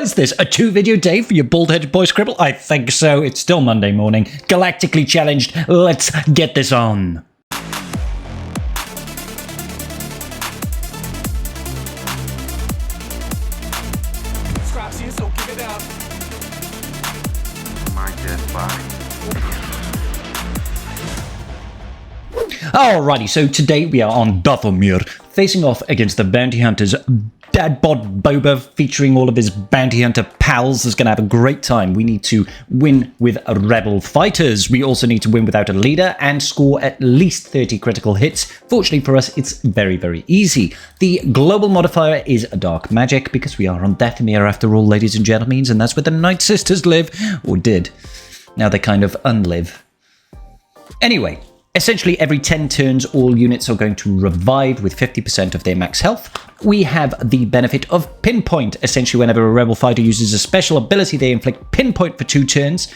is this, a 2-video day for your bald-headed boy Scribble? I think so. It's still Monday morning. Galactically challenged. Let's get this on. So give it up. My dead body. Alrighty, so today we are on Dathomir, facing off against the bounty hunters. Dadbod Boba, featuring all of his bounty hunter pals, is going to have a great time. We need to win with rebel fighters. We also need to win without a leader and score at least 30 critical hits. Fortunately for us, it's very, very easy. The global modifier is a dark magic because we are on Dathomir after all, ladies and gentlemen, and that's where the Night Sisters live, or did. Now they kind of unlive. Anyway. Essentially, every 10 turns, all units are going to revive with 50% of their max health. We have the benefit of pinpoint. Essentially, whenever a rebel fighter uses a special ability, they inflict pinpoint for 2 turns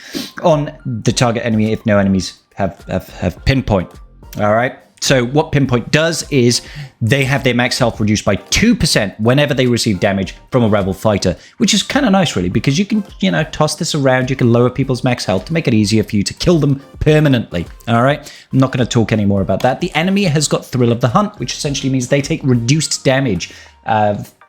on the target enemy if no enemies have pinpoint. All right. So what pinpoint does is they have their max health reduced by 2% whenever they receive damage from a rebel fighter, which is kind of nice, really, because you can, toss this around. You can lower people's max health to make it easier for you to kill them permanently. All right. I'm not going to talk any more about that. The enemy has got Thrill of the Hunt, which essentially means they take reduced damage.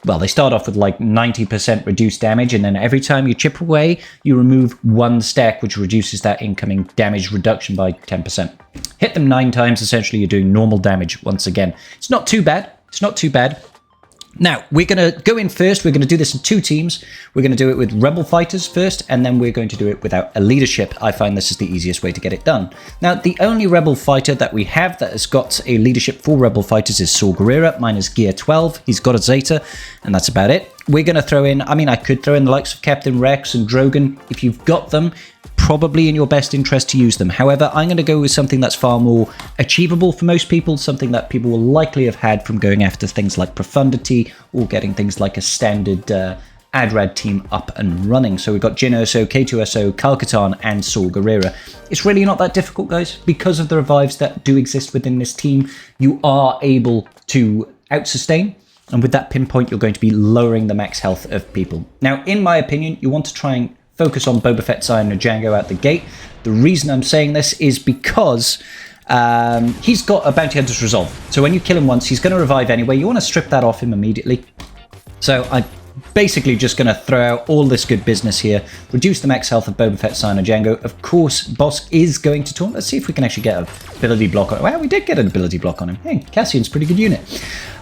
Well, they start off with like 90% reduced damage, and then every time you chip away, you remove 1 stack, which reduces that incoming damage reduction by 10%. Hit them 9 times, essentially you're doing normal damage once again. It's not too bad. It's not too bad. Now, we're going to go in first. We're going to do this in 2 teams. We're going to do it with rebel fighters first, and then we're going to do it without a leadership. I find this is the easiest way to get it done. Now, the only rebel fighter that we have that has got a leadership for rebel fighters is Saw Gerrera. Mine is gear 12. He's got a Zeta, and that's about it. We're going to throw in, I could throw in the likes of Captain Rex and Drogon. If you've got them, probably in your best interest to use them. However, I'm going to go with something that's far more achievable for most people, something that people will likely have had from going after things like Profundity or getting things like a standard Adrad team up and running. So we've got Jyn Erso, K2SO, Kal-Katarn, and Saw Gerrera. It's really not that difficult, guys. Because of the revives that do exist within this team, you are able to out-sustain. And with that pinpoint, you're going to be lowering the max health of people. Now, in my opinion, you want to try and focus on Boba Fett, Sion, and Django out the gate. The reason I'm saying this is because he's got a Bounty Hunter's Resolve. So when you kill him once, he's going to revive anyway. You want to strip that off him immediately. So I'm basically just going to throw out all this good business here, reduce the max health of Boba Fett, Sion, and Django. Of course, Bosk is going to taunt. Let's see if we can actually get an ability block on him. Well, we did get an ability block on him. Hey, Cassian's a pretty good unit.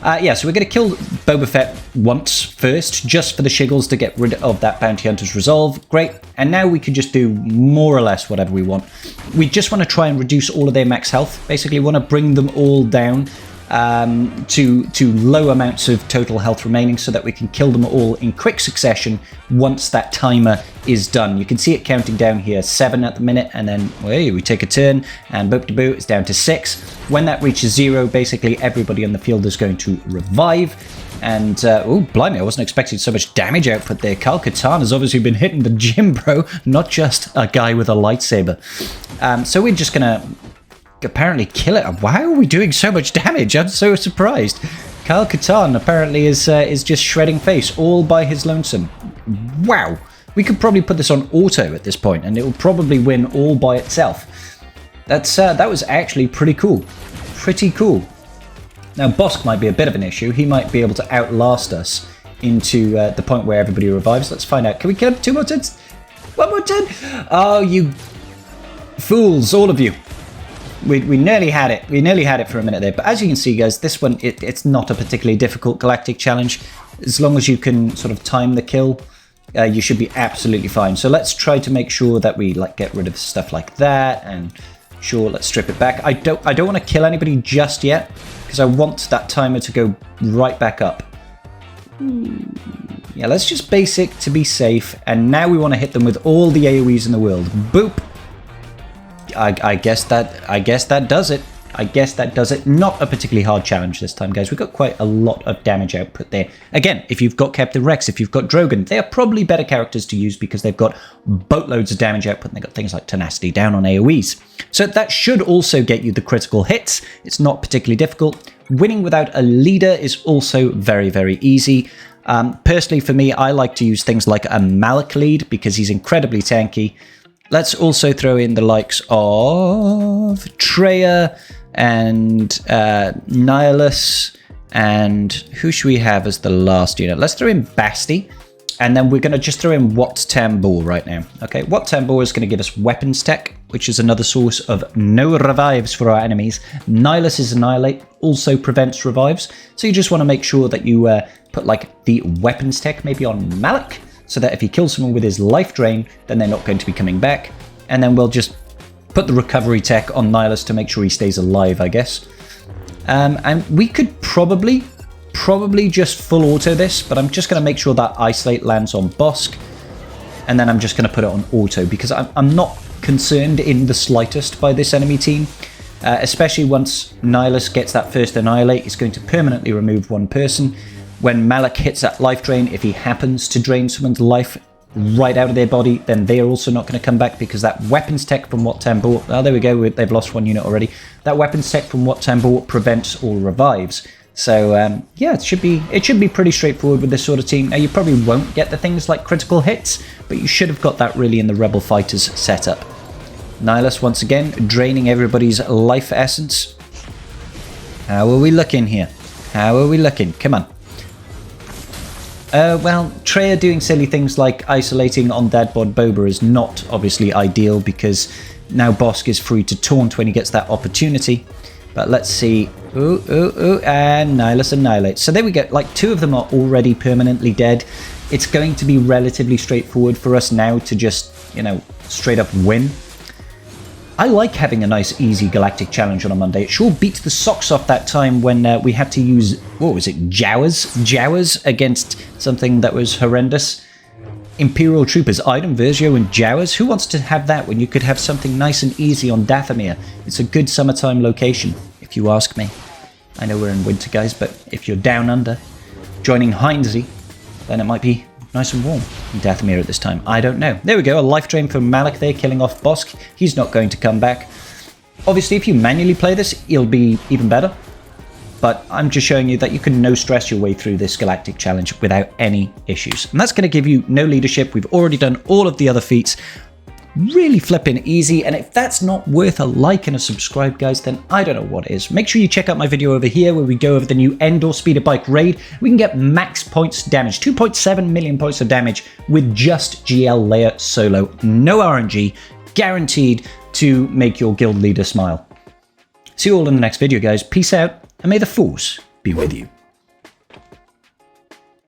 Yeah, so we're going to kill Boba Fett once first, just for the shiggles to get rid of that Bounty Hunter's Resolve. Great. And now we can just do more or less whatever we want. We just want to try and reduce all of their max health. Basically, we want to bring them all down to low amounts of total health remaining so that we can kill them all in quick succession once that timer is done. You can see it counting down here, 7 at the minute, and then we take a turn and boop de boo, it's down to 6. When that reaches 0, basically everybody on the field is going to revive. And, oh, blimey, I wasn't expecting so much damage output there. Kal-Katarn has obviously been hitting the gym, bro, not just a guy with a lightsaber. So we're just gonna apparently kill it. Why are we doing so much damage? I'm so surprised. Kal-Katarn apparently is just shredding face all by his lonesome. Wow. We could probably put this on auto at this point and it will probably win all by itself. That was actually pretty cool. Pretty cool. Now Bosk might be a bit of an issue. He might be able to outlast us into the point where everybody revives. Let's find out. Can we kill him 2 more turns? 1 more turn? Oh, you fools, all of you. We nearly had it. We nearly had it for a minute there. But as you can see, guys, this one, it's not a particularly difficult galactic challenge. As long as you can sort of time the kill, you should be absolutely fine. So let's try to make sure that we get rid of stuff like that. And sure, let's strip it back. I don't want to kill anybody just yet because I want that timer to go right back up. Yeah, let's just basic to be safe. And now we want to hit them with all the AoEs in the world. Boop. I guess that does it. I guess that does it. Not a particularly hard challenge this time, guys. We've got quite a lot of damage output there. Again, if you've got Captain Rex, if you've got Drogon, they are probably better characters to use because they've got boatloads of damage output and they've got things like tenacity down on AoEs. So that should also get you the critical hits. It's not particularly difficult. Winning without a leader is also very, very easy. Personally, for me, I like to use things like a Malak lead because he's incredibly tanky. Let's also throw in the likes of Treya and Nihilus. And who should we have as the last unit? Let's throw in Basti. And then we're going to just throw in Wat Tambor right now. Okay, Wat Tambor is going to give us weapons tech, which is another source of no revives for our enemies. Nihilus' Annihilate also prevents revives. So you just want to make sure that you put like the weapons tech maybe on Malak, so that if he kills someone with his life drain, then they're not going to be coming back. And then we'll just put the recovery tech on Nihilus to make sure he stays alive, I guess. And we could probably just full auto this, but I'm just going to make sure that Isolate lands on Bosk, and then I'm just going to put it on auto because I'm not concerned in the slightest by this enemy team, especially once Nihilus gets that first Annihilate. He's going to permanently remove one person. When Malak hits that life drain, if he happens to drain someone's life right out of their body, then they're also not going to come back because that weapons tech from Wat Tambor, oh, there we go, they've lost one unit already. That weapons tech from Wat Tambor prevents all revives. So yeah, it should be pretty straightforward with this sort of team. Now you probably won't get the things like critical hits, but you should have got that really in the Rebel Fighters setup. Nihilus once again draining everybody's life essence. How are we looking here? How are we looking? Come on. Well, Treya doing silly things like isolating on Dadbod Boba is not obviously ideal because now Bosk is free to taunt when he gets that opportunity. But let's see. And Nihilus Annihilate. So there we go. Like, two of them are already permanently dead. It's going to be relatively straightforward for us now to just, you know, straight up win. I like having a nice, easy Galactic challenge on a Monday. It sure beats the socks off that time when we had to use, what was it, Jawas against something that was horrendous. Imperial Troopers, Iden, Versio, and Jawas. Who wants to have that when you could have something nice and easy on Dathomir? It's a good summertime location, if you ask me. I know we're in winter, guys, but if you're down under, joining Heinze, then it might be nice and warm in Dathomir at this time. I don't know. There we go, a life drain from Malak there, killing off Bosk. He's not going to come back. Obviously, if you manually play this, it'll be even better. But I'm just showing you that you can no stress your way through this Galactic challenge without any issues. And that's going to give you no leadership. We've already done all of the other feats. Really flipping easy, and if that's not worth a like and a subscribe, guys, then I don't know what is. Make sure you check out my video over here where we go over the new Endor Speeder Bike raid. We can get max points damage, 2.7 million points of damage with just GL Leia solo. No RNG, guaranteed to make your guild leader smile. See you all in the next video, guys. Peace out, and may the Force be with you.